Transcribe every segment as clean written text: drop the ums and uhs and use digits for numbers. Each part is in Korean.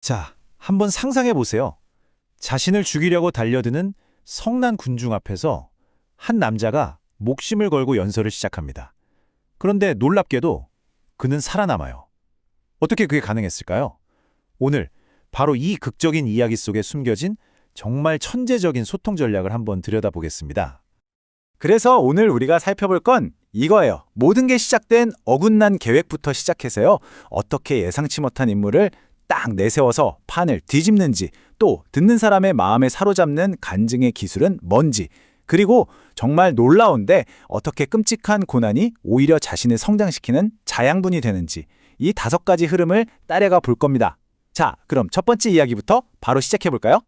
자, 한번 상상해 보세요. 자신을 죽이려고 달려드는 성난 군중 앞에서 한 남자가 목숨을 걸고 연설을 시작합니다. 그런데 놀랍게도 그는 살아남아요. 어떻게 그게 가능했을까요? 오늘 바로 이 극적인 이야기 속에 숨겨진 정말 천재적인 소통 전략을 한번 들여다보겠습니다. 그래서 오늘 우리가 살펴볼 건 이거예요. 모든 게 시작된 어긋난 계획부터 시작해서요. 어떻게 예상치 못한 인물을 딱 내세워서 판을 뒤집는지, 또 듣는 사람의 마음에 사로잡는 간증의 기술은 뭔지, 그리고 정말 놀라운데 어떻게 끔찍한 고난이 오히려 자신을 성장시키는 자양분이 되는지, 이 5가지 흐름을 따라가 볼 겁니다. 자, 그럼 첫 번째 이야기부터 바로 시작해 볼까요?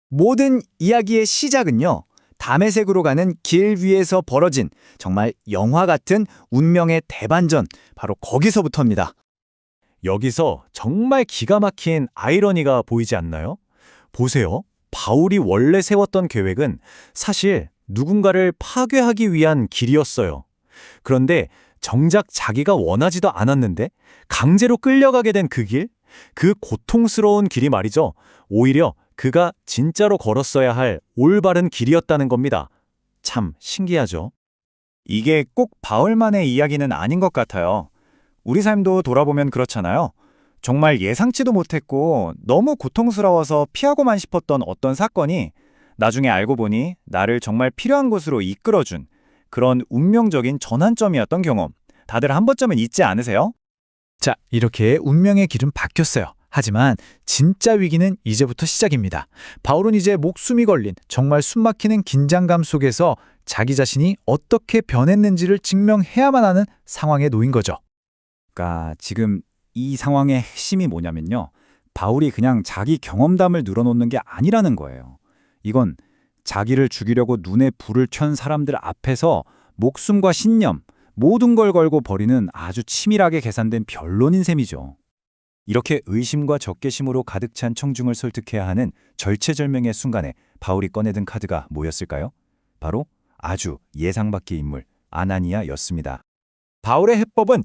모든 이야기의 시작은요, 담에색으로 가는 길 위에서 벌어진 정말 영화 같은 운명의 대반전, 바로 거기서부터입니다. 여기서 정말 기가 막힌 아이러니가 보이지 않나요? 보세요. 바울이 원래 세웠던 계획은 사실 누군가를 파괴하기 위한 길이었어요. 그런데 정작 자기가 원하지도 않았는데 강제로 끌려가게 된 그 길, 그 고통스러운 길이 말이죠. 오히려 그가 진짜로 걸었어야 할 올바른 길이었다는 겁니다. 참 신기하죠? 이게 꼭 바울만의 이야기는 아닌 것 같아요. 우리 삶도 돌아보면 그렇잖아요. 정말 예상치도 못했고 너무 고통스러워서 피하고만 싶었던 어떤 사건이 나중에 알고 보니 나를 정말 필요한 곳으로 이끌어준 그런 운명적인 전환점이었던 경험. 다들 한 번쯤은 있지 않으세요? 자, 이렇게 운명의 길은 바뀌었어요. 하지만 진짜 위기는 이제부터 시작입니다. 바울은 이제 목숨이 걸린 정말 숨막히는 긴장감 속에서 자기 자신이 어떻게 변했는지를 증명해야만 하는 상황에 놓인 거죠. 그러니까 지금 이 상황의 핵심이 뭐냐면요. 바울이 그냥 자기 경험담을 늘어놓는 게 아니라는 거예요. 이건 자기를 죽이려고 눈에 불을 켠 사람들 앞에서 목숨과 신념, 모든 걸 걸고 벌이는 아주 치밀하게 계산된 변론인 셈이죠. 이렇게 의심과 적개심으로 가득 찬 청중을 설득해야 하는 절체절명의 순간에 바울이 꺼내든 카드가 뭐였을까요? 바로 아주 예상 밖의 인물, 아나니아였습니다. 바울의 해법은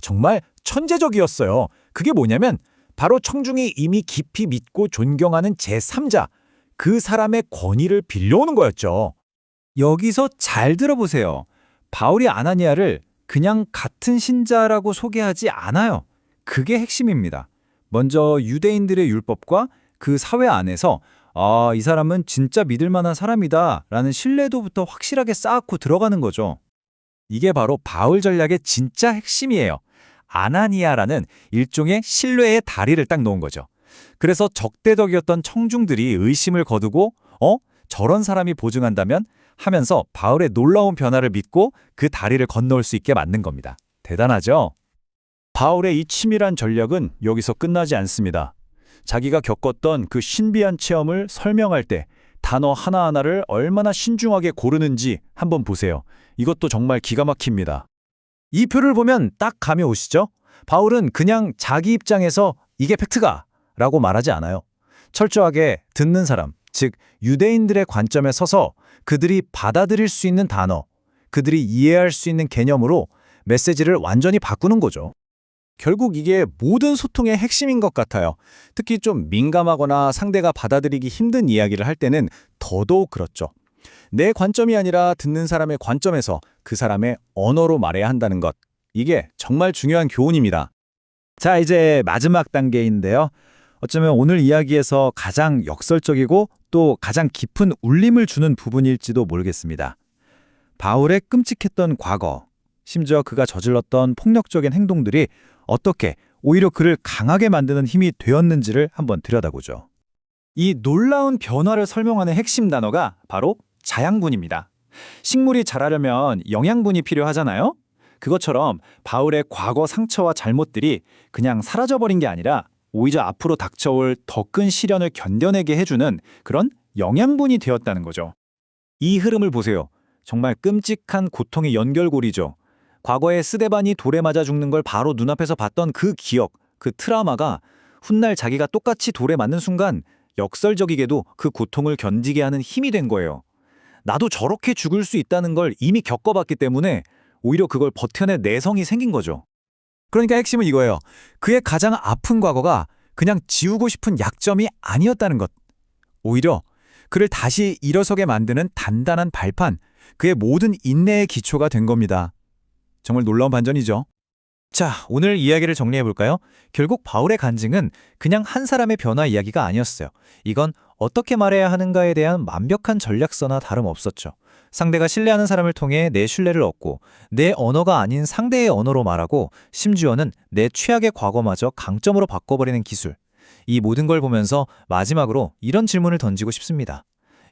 정말 천재적이었어요. 그게 뭐냐면 바로 청중이 이미 깊이 믿고 존경하는 제3자, 그 사람의 권위를 빌려오는 거였죠. 여기서 잘 들어보세요. 바울이 아나니아를 그냥 같은 신자라고 소개하지 않아요. 그게 핵심입니다. 먼저 유대인들의 율법과 그 사회 안에서 이 사람은 진짜 믿을 만한 사람이다 라는 신뢰도부터 확실하게 쌓고 들어가는 거죠. 이게 바로 바울 전략의 진짜 핵심이에요. 아나니아라는 일종의 신뢰의 다리를 딱 놓은 거죠. 그래서 적대적이었던 청중들이 의심을 거두고 저런 사람이 보증한다면 하면서 바울의 놀라운 변화를 믿고 그 다리를 건너올 수 있게 만든 겁니다. 대단하죠? 바울의 이 치밀한 전략은 여기서 끝나지 않습니다. 자기가 겪었던 그 신비한 체험을 설명할 때 단어 하나하나를 얼마나 신중하게 고르는지 한번 보세요. 이것도 정말 기가 막힙니다. 이 표를 보면 딱 감이 오시죠? 바울은 그냥 자기 입장에서 이게 팩트가 라고 말하지 않아요. 철저하게 듣는 사람, 즉 유대인들의 관점에 서서 그들이 받아들일 수 있는 단어, 그들이 이해할 수 있는 개념으로 메시지를 완전히 바꾸는 거죠. 결국 이게 모든 소통의 핵심인 것 같아요. 특히 좀 민감하거나 상대가 받아들이기 힘든 이야기를 할 때는 더더욱 그렇죠. 내 관점이 아니라 듣는 사람의 관점에서 그 사람의 언어로 말해야 한다는 것. 이게 정말 중요한 교훈입니다. 자, 이제 마지막 단계인데요. 어쩌면 오늘 이야기에서 가장 역설적이고 또 가장 깊은 울림을 주는 부분일지도 모르겠습니다. 바울의 끔찍했던 과거, 심지어 그가 저질렀던 폭력적인 행동들이 어떻게 오히려 그를 강하게 만드는 힘이 되었는지를 한번 들여다보죠. 이 놀라운 변화를 설명하는 핵심 단어가 바로 자양분입니다. 식물이 자라려면 영양분이 필요하잖아요? 그것처럼 바울의 과거 상처와 잘못들이 그냥 사라져버린 게 아니라 오히려 앞으로 닥쳐올 더 큰 시련을 견뎌내게 해주는 그런 영양분이 되었다는 거죠. 이 흐름을 보세요. 정말 끔찍한 고통의 연결고리죠. 과거에 스데반이 돌에 맞아 죽는 걸 바로 눈앞에서 봤던 그 기억, 그 트라우마가 훗날 자기가 똑같이 돌에 맞는 순간 역설적이게도 그 고통을 견디게 하는 힘이 된 거예요. 나도 저렇게 죽을 수 있다는 걸 이미 겪어봤기 때문에 오히려 그걸 버텨낼 내성이 생긴 거죠. 그러니까 핵심은 이거예요. 그의 가장 아픈 과거가 그냥 지우고 싶은 약점이 아니었다는 것. 오히려 그를 다시 일어서게 만드는 단단한 발판, 그의 모든 인내의 기초가 된 겁니다. 정말 놀라운 반전이죠. 자, 오늘 이야기를 정리해볼까요? 결국 바울의 간증은 그냥 한 사람의 변화 이야기가 아니었어요. 이건 어떻게 말해야 하는가에 대한 완벽한 전략서나 다름없었죠. 상대가 신뢰하는 사람을 통해 내 신뢰를 얻고 내 언어가 아닌 상대의 언어로 말하고 심지어는 내 최악의 과거마저 강점으로 바꿔버리는 기술. 이 모든 걸 보면서 마지막으로 이런 질문을 던지고 싶습니다.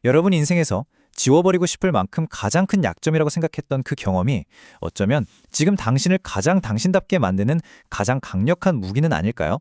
여러분 인생에서 지워버리고 싶을 만큼 가장 큰 약점이라고 생각했던 그 경험이 어쩌면 지금 당신을 가장 당신답게 만드는 가장 강력한 무기는 아닐까요?